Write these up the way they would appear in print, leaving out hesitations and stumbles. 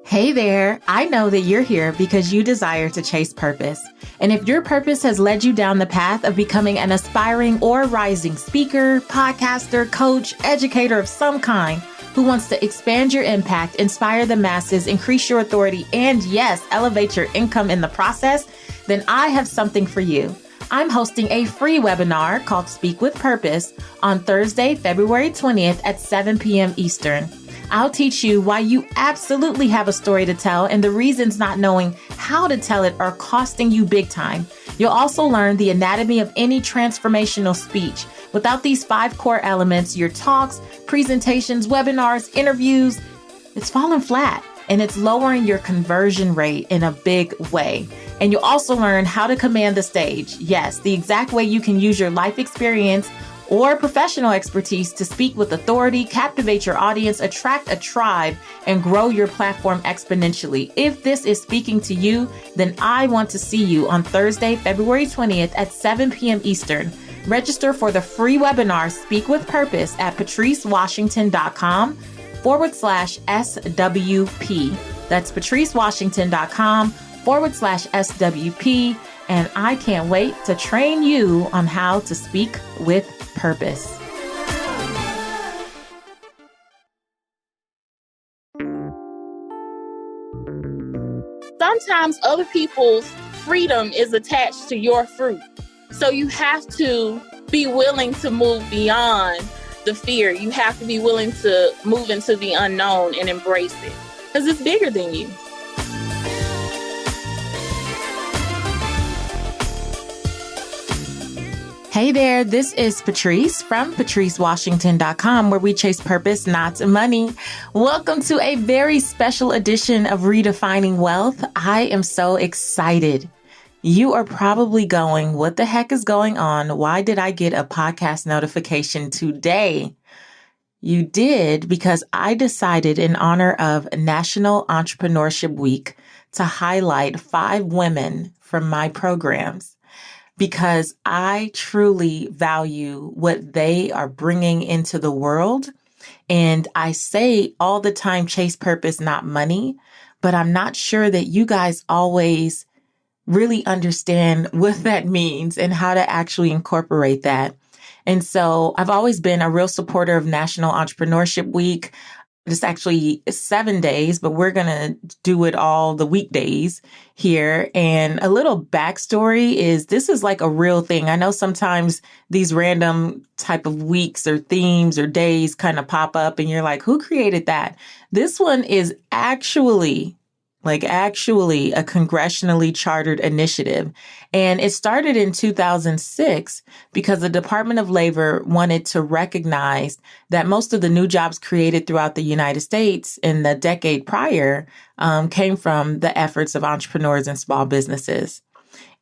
Hey there, I know that you're here because you desire to chase purpose. And if your purpose has led you down the path of becoming an aspiring or rising speaker, podcaster, coach, educator of some kind who wants to expand your impact, inspire the masses, increase your authority, and yes, elevate your income in the process, then I have something for you. I'm hosting a free webinar called Speak with Purpose on Thursday, February 20th at 7 p.m. Eastern. I'll teach you why you absolutely have a story to tell and the reasons not knowing how to tell it are costing you big time. You'll also learn the anatomy of any transformational speech. Without these 5 core elements, your talks, presentations, webinars, interviews, it's falling flat and it's lowering your conversion rate in a big way. And you'll also learn how to command the stage. Yes, the exact way you can use your life experience or professional expertise to speak with authority, captivate your audience, attract a tribe, and grow your platform exponentially. If this is speaking to you, then I want to see you on Thursday, February 20th at 7 p.m. Eastern. Register for the free webinar, Speak with Purpose, at patricewashington.com/SWP. That's patricewashington.com/SWP. And I can't wait to train you on how to speak with purpose. Sometimes other people's freedom is attached to your fruit. So you have to be willing to move beyond the fear. You have to be willing to move into the unknown and embrace it because it's bigger than you. Hey there, this is Patrice from patricewashington.com, where we chase purpose, not money. Welcome to a very special edition of Redefining Wealth. I am so excited. You are probably going, what the heck is going on? Why did I get a podcast notification today? You did because I decided in honor of National Entrepreneurship Week to highlight 5 women from my programs, because I truly value what they are bringing into the world. And I say all the time, chase purpose, not money, but I'm not sure that you guys always really understand what that means and how to actually incorporate that. And so I've always been a real supporter of National Entrepreneurship Week. It's actually 7 days, but we're going to do it all the weekdays here. And a little backstory is this is like a real thing. I know sometimes these random type of weeks or themes or days kind of pop up and you're like, who created that? This one is actually a congressionally chartered initiative. And it started in 2006 because the Department of Labor wanted to recognize that most of the new jobs created throughout the United States in the decade prior came from the efforts of entrepreneurs and small businesses.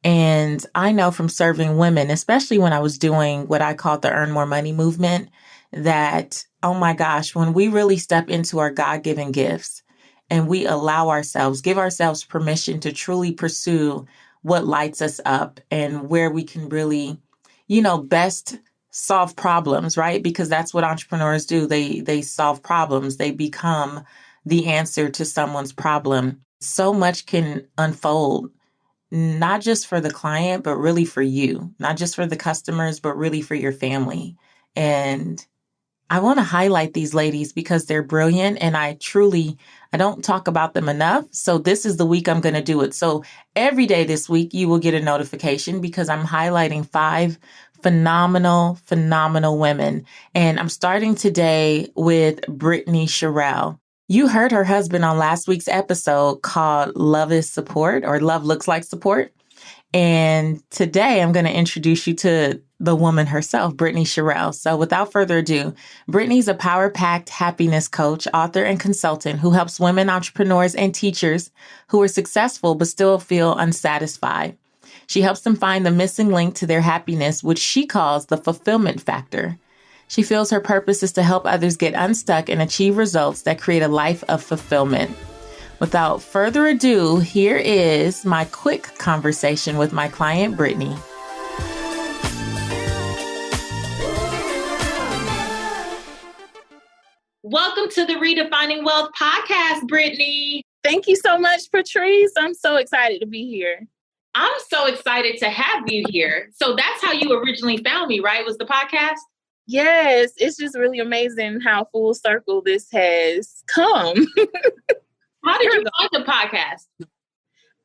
And I know from serving women, especially when I was doing what I called the Earn More Money movement, that, oh my gosh, when we really step into our God-given gifts, and we give ourselves permission to truly pursue what lights us up and where we can really, best solve problems, right? Because that's what entrepreneurs do. They solve problems. They become the answer to someone's problem. So much can unfold, not just for the client, but really for you, not just for the customers, but really for your family. And I want to highlight these ladies because they're brilliant and I don't talk about them enough. So this is the week I'm going to do it. So every day this week, you will get a notification because I'm highlighting 5 phenomenal women. And I'm starting today with Brittany Sherell. You heard her husband on last week's episode called Love is Support, or Love Looks Like Support. And today I'm going to introduce you to the woman herself, Brittany Sherell. So without further ado, Brittany's a power-packed happiness coach, author, and consultant who helps women entrepreneurs and teachers who are successful but still feel unsatisfied. She helps them find the missing link to their happiness, which she calls the fulfillment factor. She feels her purpose is to help others get unstuck and achieve results that create a life of fulfillment. Without further ado, here is my quick conversation with my client, Brittany. Welcome to the Redefining Wealth podcast, Brittany. Thank you so much, Patrice. I'm so excited to be here. I'm so excited to have you here. So that's how you originally found me, right? Was the podcast? Yes, it's just really amazing how full circle this has come. How did you find the podcast?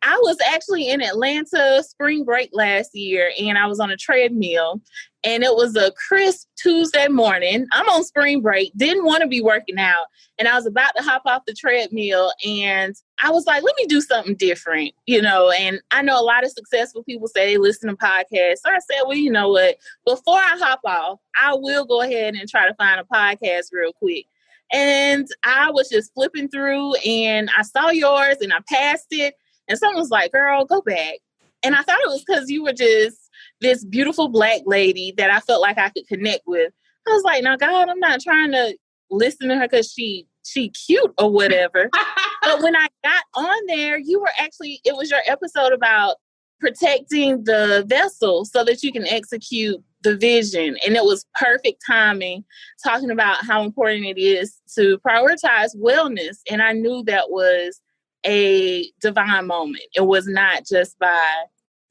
I was actually in Atlanta spring break last year, and I was on a treadmill, and it was a crisp Tuesday morning. I'm on spring break, didn't want to be working out, and I was about to hop off the treadmill, and I was like, let me do something different, and I know a lot of successful people say they listen to podcasts. So I said, well, you know what? Before I hop off, I will go ahead and try to find a podcast real quick. And I was just flipping through, and I saw yours, and I passed it. And someone was like, girl, go back. And I thought it was because you were just this beautiful Black lady that I felt like I could connect with. I was like, now, God, I'm not trying to listen to her because she cute or whatever. But when I got on there, it was your episode about protecting the vessel so that you can execute the vision. And it was perfect timing, talking about how important it is to prioritize wellness. And I knew that was a divine moment. It was not just by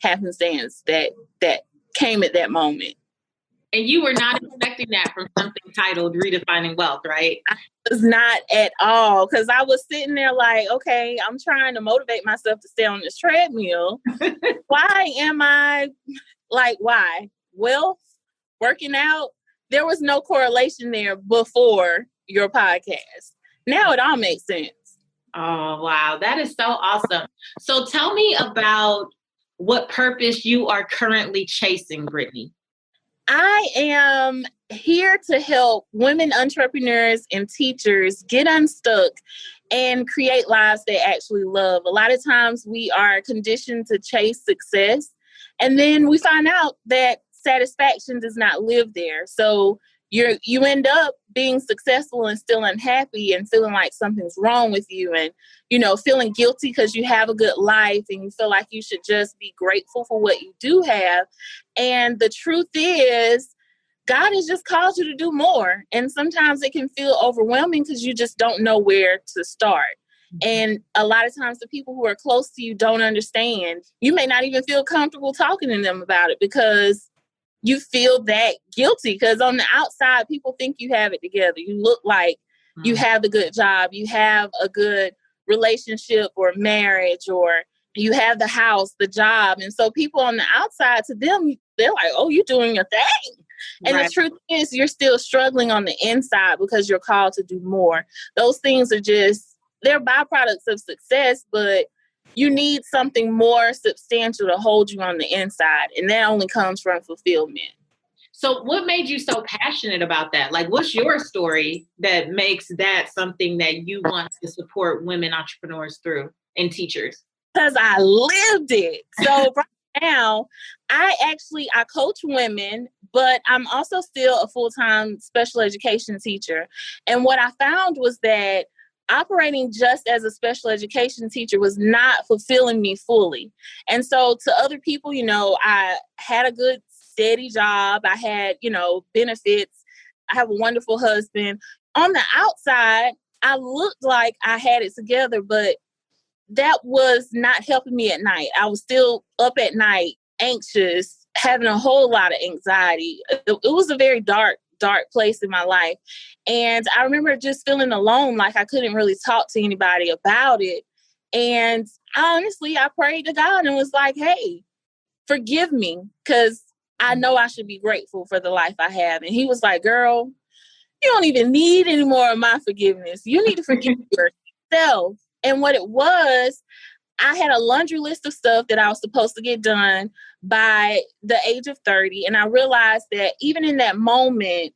happenstance that came at that moment. And you were not expecting that from something titled Redefining Wealth, right? I was not at all, because I was sitting there like, okay, I'm trying to motivate myself to stay on this treadmill. Why am I why? Wealth, working out, there was no correlation there before your podcast. Now it all makes sense. Oh, wow. That is so awesome. So tell me about what purpose you are currently chasing, Brittany. I am here to help women entrepreneurs and teachers get unstuck and create lives they actually love. A lot of times we are conditioned to chase success, and then we find out that satisfaction does not live there. So you end up being successful and still unhappy and feeling like something's wrong with you, and, feeling guilty because you have a good life and you feel like you should just be grateful for what you do have. And the truth is, God has just called you to do more. And sometimes it can feel overwhelming because you just don't know where to start. And a lot of times the people who are close to you don't understand. You may not even feel comfortable talking to them about it because you feel that guilty, because on the outside, people think you have it together. You look like you have the good job, you have a good relationship or marriage, or you have the house, the job. And so people on the outside, to them, they're like, oh, you're doing your thing. And right. The truth is, you're still struggling on the inside because you're called to do more. Those things are they're byproducts of success, but you need something more substantial to hold you on the inside. And that only comes from fulfillment. So what made you so passionate about that? Like, what's your story that makes that something that you want to support women entrepreneurs through and teachers? Because I lived it. So right now, I coach women, but I'm also still a full-time special education teacher. And what I found was that operating just as a special education teacher was not fulfilling me fully. And so to other people, I had a good steady job. I had, benefits. I have a wonderful husband. On the outside, I looked like I had it together, but that was not helping me at night. I was still up at night, anxious, having a whole lot of anxiety. It was a very dark place in my life. And I remember just feeling alone, like I couldn't really talk to anybody about it. And honestly, I prayed to God and was like, hey, forgive me, because I know I should be grateful for the life I have. And he was like, girl, you don't even need any more of my forgiveness. You need to forgive yourself. And what it was, I had a laundry list of stuff that I was supposed to get done by the age of 30. And I realized that even in that moment,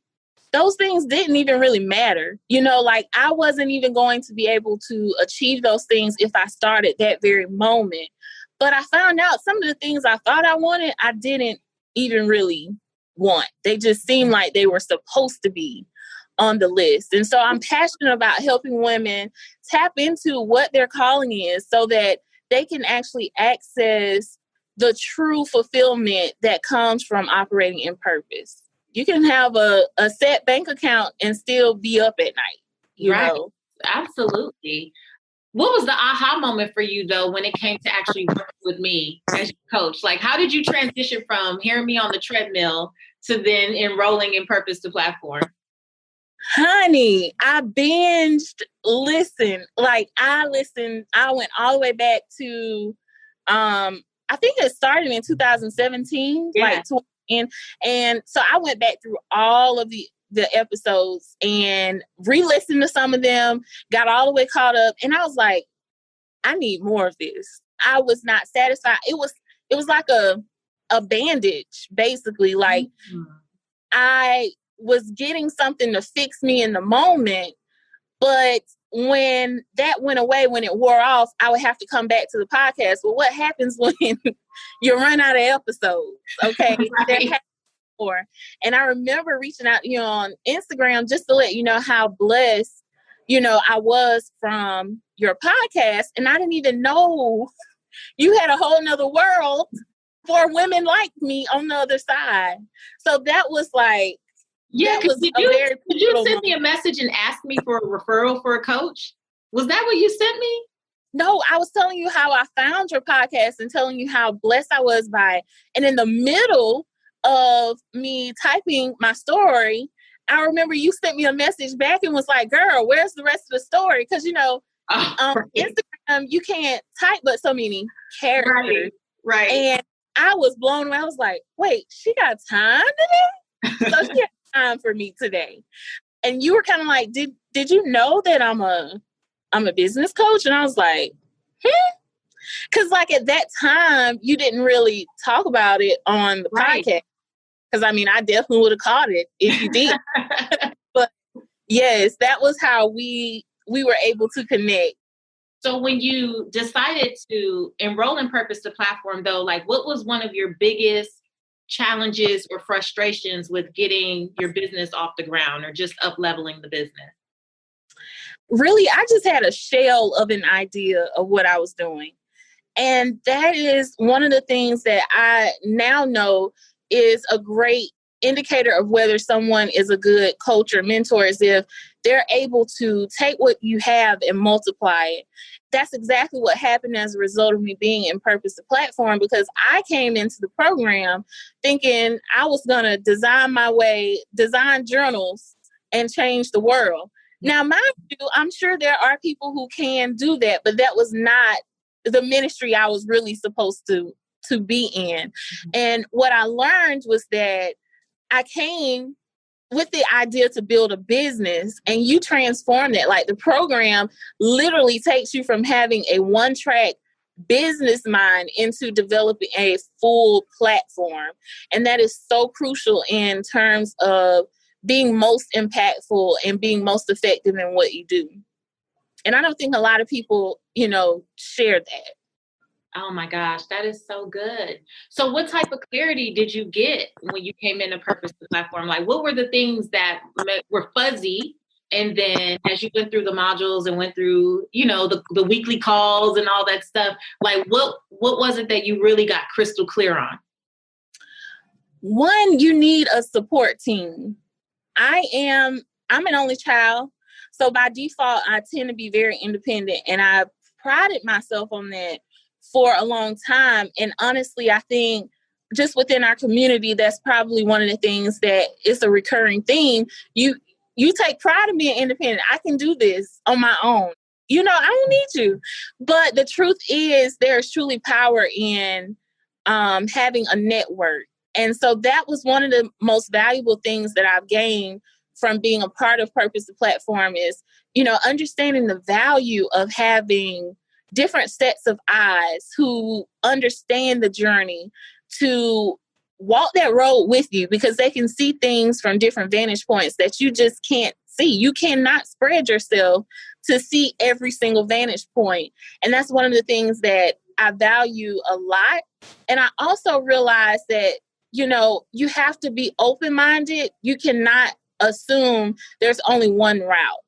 those things didn't even really matter. I wasn't even going to be able to achieve those things if I started that very moment. But I found out some of the things I thought I wanted, I didn't even really want. They just seemed like they were supposed to be on the list. And so I'm passionate about helping women tap into what their calling is so that they can actually access the true fulfillment that comes from operating in purpose. You can have a set bank account and still be up at night. you Right. know. Absolutely. What was the aha moment for you, though, when it came to actually working with me as your coach? Like, how did you transition from hearing me on the treadmill to then enrolling in Purpose to Platform? Honey, I binged, I went all the way back to, I think it started in 2017, Yeah. and so I went back through all of the episodes and re-listened to some of them, got all the way caught up, and I was like, I need more of this. I was not satisfied. It was like a bandage, basically. Like, I was getting something to fix me in the moment, but when that went away, when it wore off, I would have to come back to the podcast. Well, what happens when you run out of episodes? Okay. Right. And I remember reaching out, on Instagram just to let you know how blessed, I was from your podcast. And I didn't even know you had a whole nother world for women like me on the other side. So that was like, yeah. Did you send me a message and ask me for a referral for a coach? Was that what you sent me? No, I was telling you how I found your podcast and telling you how blessed I was by it. And in the middle of me typing my story, I remember you sent me a message back and was like, girl, where's the rest of the story? Because, Instagram, you can't type but so many characters. Right. And I was blown away. I was like, wait, she got time today? So she had time for me today. And you were kind of like, did you know that I'm a business coach? And I was like, because like at that time, you didn't really talk about it on the podcast. Because I definitely would have caught it if you did. But yes, that was how we were able to connect. So when you decided to enroll in Purpose to Platform, though, like what was one of your biggest challenges or frustrations with getting your business off the ground or just up leveling the business? Really, I just had a shell of an idea of what I was doing. And that is one of the things that I now know is a great indicator of whether someone is a good coach or mentor, is if they're able to take what you have and multiply it. That's exactly what happened as a result of me being in Purpose to Platform, because I came into the program thinking I was going to design journals and change the world. Now, mind you, I'm sure there are people who can do that, but that was not the ministry I was really supposed to be in. And what I learned was that I came with the idea to build a business, and you transform that. Like, the program literally takes you from having a one-track business mind into developing a full platform. And that is so crucial in terms of being most impactful and being most effective in what you do. And I don't think a lot of people, share that. Oh my gosh, that is so good. So what type of clarity did you get when you came into Purpose to Platform? Like, what were the things that were fuzzy? And then as you went through the modules and went through, the weekly calls and all that stuff, like what was it that you really got crystal clear on? One, you need a support team. I'm an only child. So by default, I tend to be very independent, and I prided myself on that for a long time. And honestly, I think just within our community, that's probably one of the things that is a recurring theme. You take pride in being independent. I can do this on my own. I don't need you. But the truth is, there's truly power in having a network. And so that was one of the most valuable things that I've gained from being a part of Purpose to Platform is, understanding the value of having different sets of eyes who understand the journey to walk that road with you, because they can see things from different vantage points that you just can't see. You cannot spread yourself to see every single vantage point. And that's one of the things that I value a lot. And I also realize that, you have to be open-minded. You cannot assume there's only one route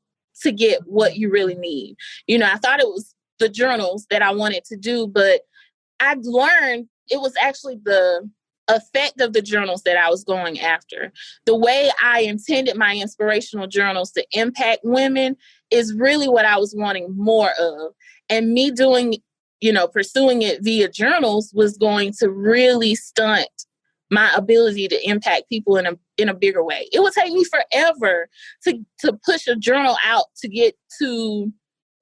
to get what you really need. I thought it was the journals that I wanted to do, but I learned it was actually the effect of the journals that I was going after. The way I intended my inspirational journals to impact women is really what I was wanting more of. And me doing, pursuing it via journals was going to really stunt my ability to impact people in a bigger way. It would take me forever to push a journal out to get to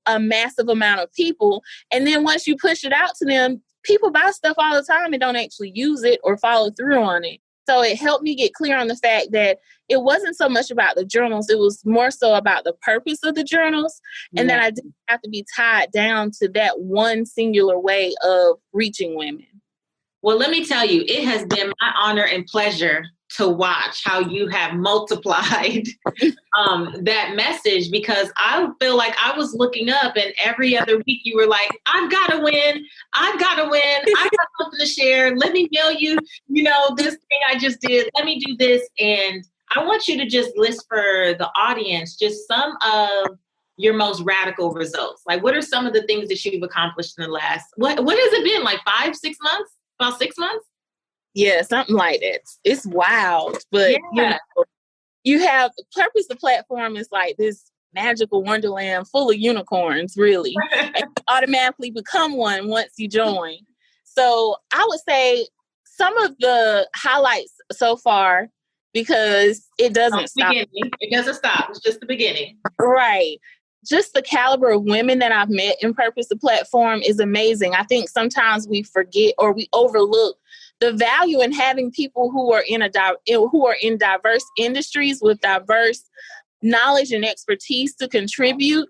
a massive amount of people. And then once you push it out to them, people buy stuff all the time and don't actually use it or follow through on it. So it helped me get clear on the fact that it wasn't so much about the journals. It was more so about the purpose of the journals. And that I didn't have to be tied down to that one singular way of reaching women. Well, let me tell you, it has been my honor and pleasure to watch how you have multiplied that message, because I feel like I was looking up and every other week you were like, I've got to win. I got something to share. Let me mail you, this thing I just did. Let me do this. And I want you to just list for the audience just some of your most radical results. Like, what are some of the things that you've accomplished in the last, what has it been, like 5, 6 months? About 6 months? Yeah, something like that. It's wild, but you have the purpose. The platform is like this magical wonderland full of unicorns, really, and you automatically become one once you join. So I would say some of the highlights so far, because it doesn't stop. It doesn't stop. It's just the beginning, right? Just the caliber of women that I've met in Purpose the Platform is amazing. I think sometimes we forget or we overlook the value in having people who are in diverse industries with diverse knowledge and expertise to contribute.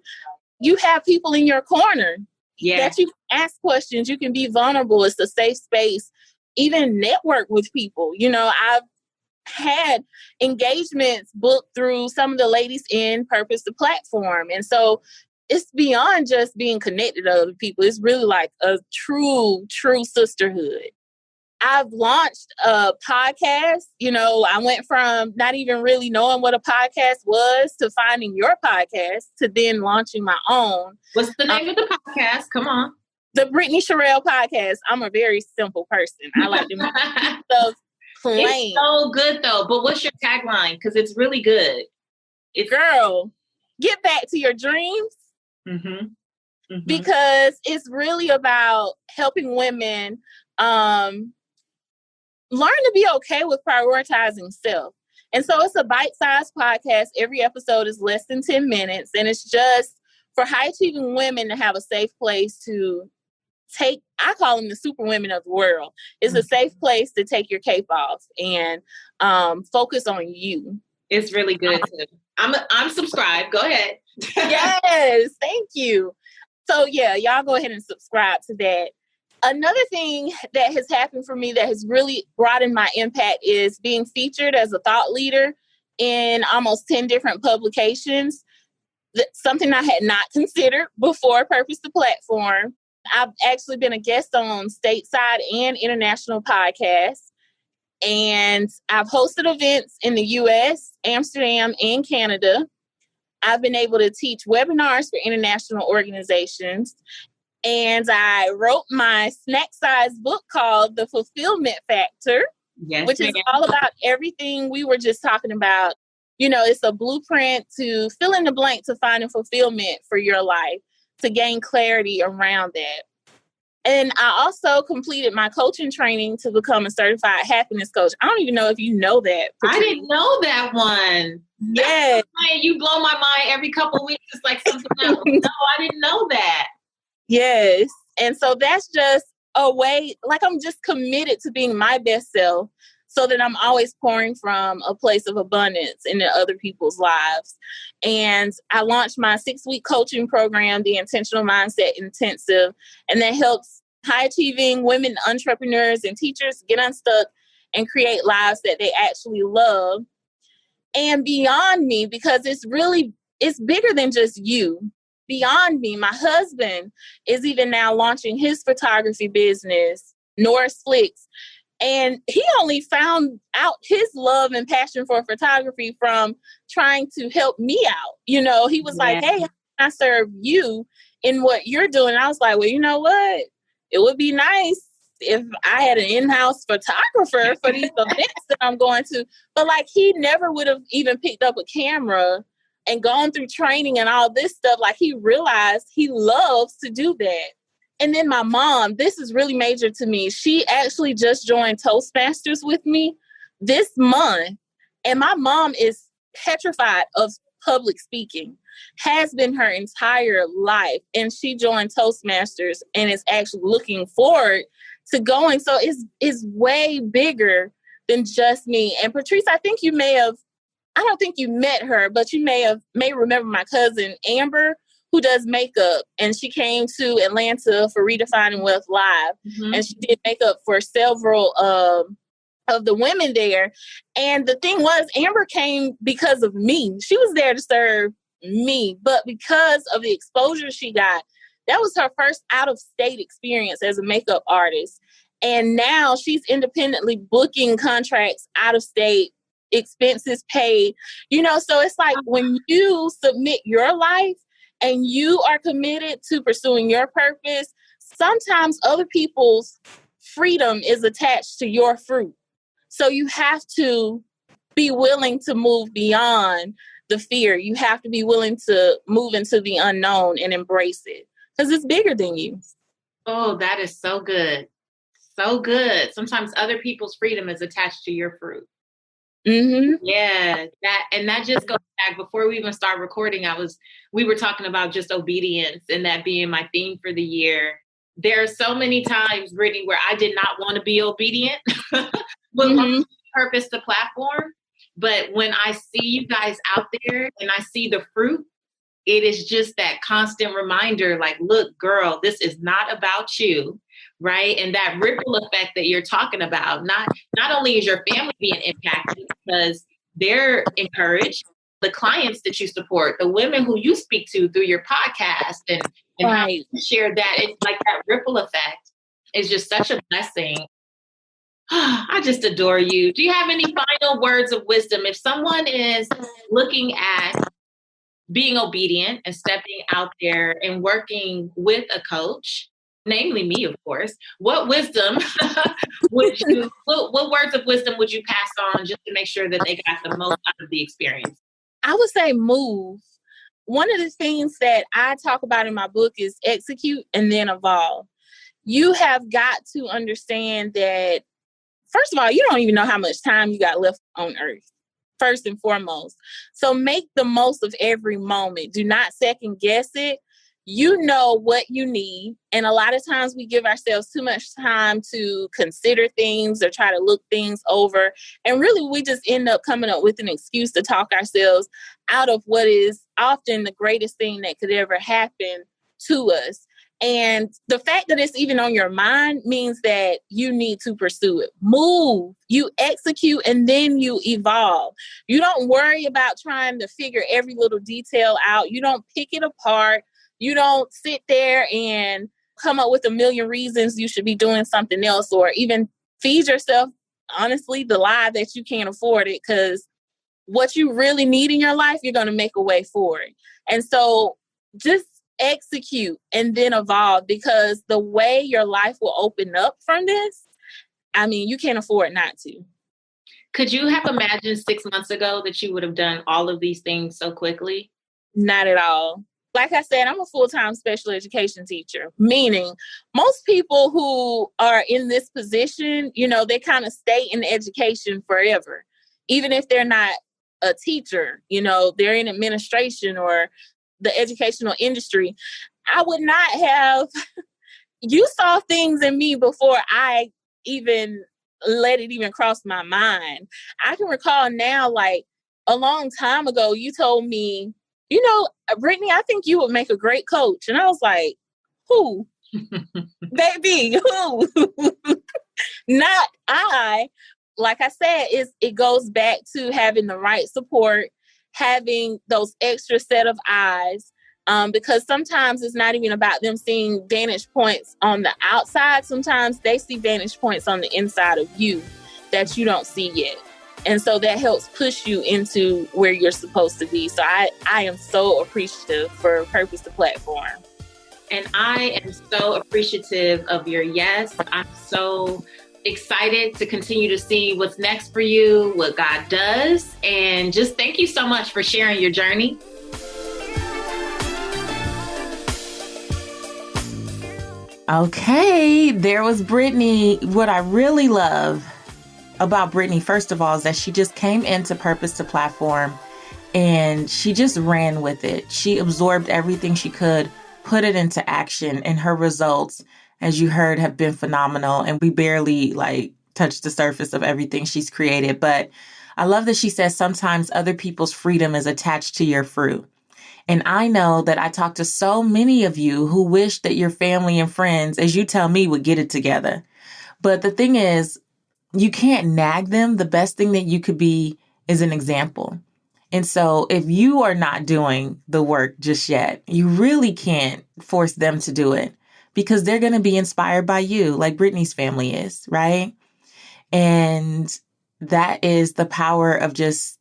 You have people in your corner that you can ask questions. You can be vulnerable. It's a safe space. Even network with people. I've had engagements booked through some of the ladies in Purpose the Platform. And so it's beyond just being connected to other people. It's really like a true sisterhood. I've launched a podcast. I went from not even really knowing what a podcast was to finding your podcast to then launching my own. What's the name of the podcast? Come on. The Brittany Sherell Podcast. I'm a very simple person. I like to make stuff plain. It's so good though. But what's your tagline? Because it's really good. Girl, get back to your dreams. Mm-hmm. Mm-hmm. Because it's really about helping women learn to be okay with prioritizing self. And so it's a bite-sized podcast. Every episode is less than 10 minutes. And it's just for high-achieving women to have a safe place to I call them the super women of the world. It's a safe place to take your cape off and focus on you. It's really good too. I'm subscribed. Go ahead. Yes, thank you. So y'all go ahead and subscribe to that. Another thing that has happened for me that has really broadened my impact is being featured as a thought leader in almost 10 different publications. That's something I had not considered before Purpose the Platform. I've actually been a guest on stateside and international podcasts. And I've hosted events in the US, Amsterdam, and Canada. I've been able to teach webinars for international organizations. And I wrote my snack-sized book called The Fulfillment Factor, which is all about everything we were just talking about. It's a blueprint to fill in the blank to finding fulfillment for your life, to gain clarity around that. And I also completed my coaching training to become a certified happiness coach. I don't even know if you know that. I didn't know that one. Yeah. You blow my mind every couple of weeks. It's like something else. No, I didn't know that. Yes. And so that's just a way, like I'm just committed to being my best self so that I'm always pouring from a place of abundance into other people's lives. And I launched my 6-week coaching program, the Intentional Mindset Intensive, and that helps high-achieving women entrepreneurs and teachers get unstuck and create lives that they actually love. And beyond me, because it's bigger than just you. Beyond me, my husband is even now launching his photography business, Norris Flicks. And he only found out his love and passion for photography from trying to help me out. He was like, hey, how can I serve you in what you're doing? And I was like, well, you know what? It would be nice if I had an in-house photographer for these events that I'm going to. But like, he never would have even picked up a camera and gone through training and all this stuff. Like, he realized he loves to do that. And then my mom, this is really major to me. She actually just joined Toastmasters with me this month. And my mom is petrified of public speaking, has been her entire life. And she joined Toastmasters and is actually looking forward to going. So it's way bigger than just me. And Patrice, I think you I don't think you met her, but you may remember my cousin Amber, who does makeup, and she came to Atlanta for Redefining Wealth Live, and she did makeup for several of the women there. And the thing was, Amber came because of me. She was there to serve me, but because of the exposure she got, that was her first out-of-state experience as a makeup artist. And now she's independently booking contracts out of state, expenses paid, so it's like when you submit your life and you are committed to pursuing your purpose, sometimes other people's freedom is attached to your fruit. So you have to be willing to move beyond the fear. You have to be willing to move into the unknown and embrace it because it's bigger than you. Oh, that is so good. So good. Sometimes other people's freedom is attached to your fruit. Mm-hmm. Yeah, that just goes back before we even start recording. We were talking about just obedience and that being my theme for the year. There are so many times, Brittany, where I did not want to be obedient, but purpose the platform. But when I see you guys out there and I see the fruit, it is just that constant reminder, like, look, girl, this is not about you. Right. And that ripple effect that you're talking about, not only is your family being impacted because they're encouraged, the clients that you support, the women who you speak to through your podcast and how you share that, it's like that ripple effect is just such a blessing. I just adore you. Do you have any final words of wisdom? If someone is looking at being obedient and stepping out there and working with a coach, namely me, of course, what wisdom what words of wisdom would you pass on just to make sure that they got the most out of the experience? I would say move. One of the things that I talk about in my book is execute and then evolve. You have got to understand that, first of all, you don't even know how much time you got left on earth, first and foremost. So make the most of every moment. Do not second guess it. You know what you need. And a lot of times we give ourselves too much time to consider things or try to look things over. And really, we just end up coming up with an excuse to talk ourselves out of what is often the greatest thing that could ever happen to us. And the fact that it's even on your mind means that you need to pursue it. Move, you execute, and then you evolve. You don't worry about trying to figure every little detail out. You don't pick it apart. You don't sit there and come up with a million reasons you should be doing something else, or even feed yourself, honestly, the lie that you can't afford it, because what you really need in your life, you're going to make a way for it. And so just execute and then evolve, because the way your life will open up from this, I mean, you can't afford not to. Could you have imagined 6 months ago that you would have done all of these things so quickly? Not at all. Like I said, I'm a full-time special education teacher, meaning most people who are in this position, they kind of stay in education forever. Even if they're not a teacher, they're in administration or the educational industry. I would not have, you saw things in me before I even let it even cross my mind. I can recall now, like a long time ago, you told me, Brittany, I think you would make a great coach. And I was like, who? Baby, who? Not I. Like I said, it goes back to having the right support, having those extra set of eyes, because sometimes it's not even about them seeing vantage points on the outside. Sometimes they see vantage points on the inside of you that you don't see yet. And so that helps push you into where you're supposed to be. So I am so appreciative for Purpose the Platform. And I am so appreciative of your yes. I'm so excited to continue to see what's next for you, what God does. And just thank you so much for sharing your journey. Okay, there was Brittany. What I really love about Brittany, first of all, is that she just came into Purpose to Platform and she just ran with it. She absorbed everything she could, put it into action, and her results, as you heard, have been phenomenal. And we barely touched the surface of everything she's created. But I love that she says sometimes other people's freedom is attached to your fruit. And I know that I talk to so many of you who wish that your family and friends, as you tell me, would get it together. But the thing is, you can't nag them. The best thing that you could be is an example. And so if you are not doing the work just yet, you really can't force them to do it because they're going to be inspired by you, like Brittany's family is, right? And that is the power of just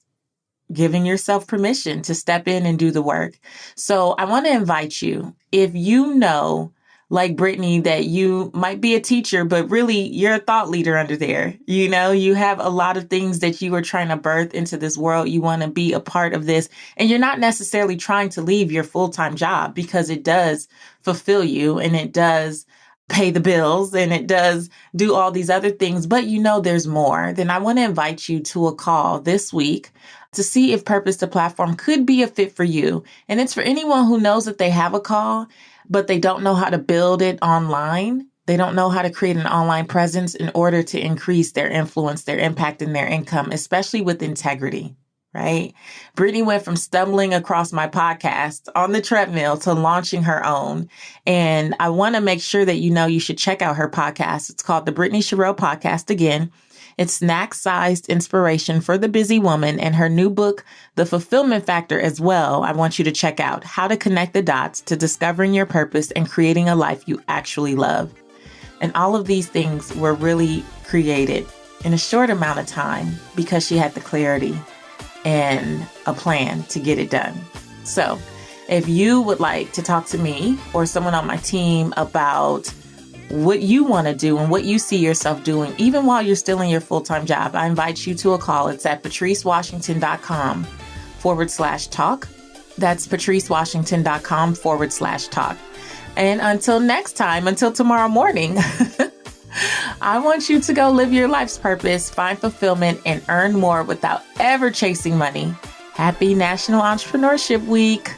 giving yourself permission to step in and do the work. So I want to invite you, if you know, like Brittany, that you might be a teacher, but really you're a thought leader under there. You know, you have a lot of things that you are trying to birth into this world. You want to be a part of this, and you're not necessarily trying to leave your full-time job because it does fulfill you and it does pay the bills and it does do all these other things, but you know there's more. Then I want to invite you to a call this week to see if Purpose to Platform could be a fit for you. And it's for anyone who knows that they have a call, but they don't know how to build it online. They don't know how to create an online presence in order to increase their influence, their impact, and their income, especially with integrity, right? Brittany went from stumbling across my podcast on the treadmill to launching her own. And I want to make sure that you know you should check out her podcast. It's called the Brittany Sherell Podcast. Again, it's snack-sized inspiration for the busy woman, and her new book, The Fulfillment Factor, as well. I want you to check out how to connect the dots to discovering your purpose and creating a life you actually love. And all of these things were really created in a short amount of time because she had the clarity and a plan to get it done. So if you would like to talk to me or someone on my team about what you want to do and what you see yourself doing, even while you're still in your full-time job, I invite you to a call. It's at patricewashington.com/talk. That's patricewashington.com/talk. And until next time, until tomorrow morning, I want you to go live your life's purpose, find fulfillment, and earn more without ever chasing money. Happy National Entrepreneurship Week.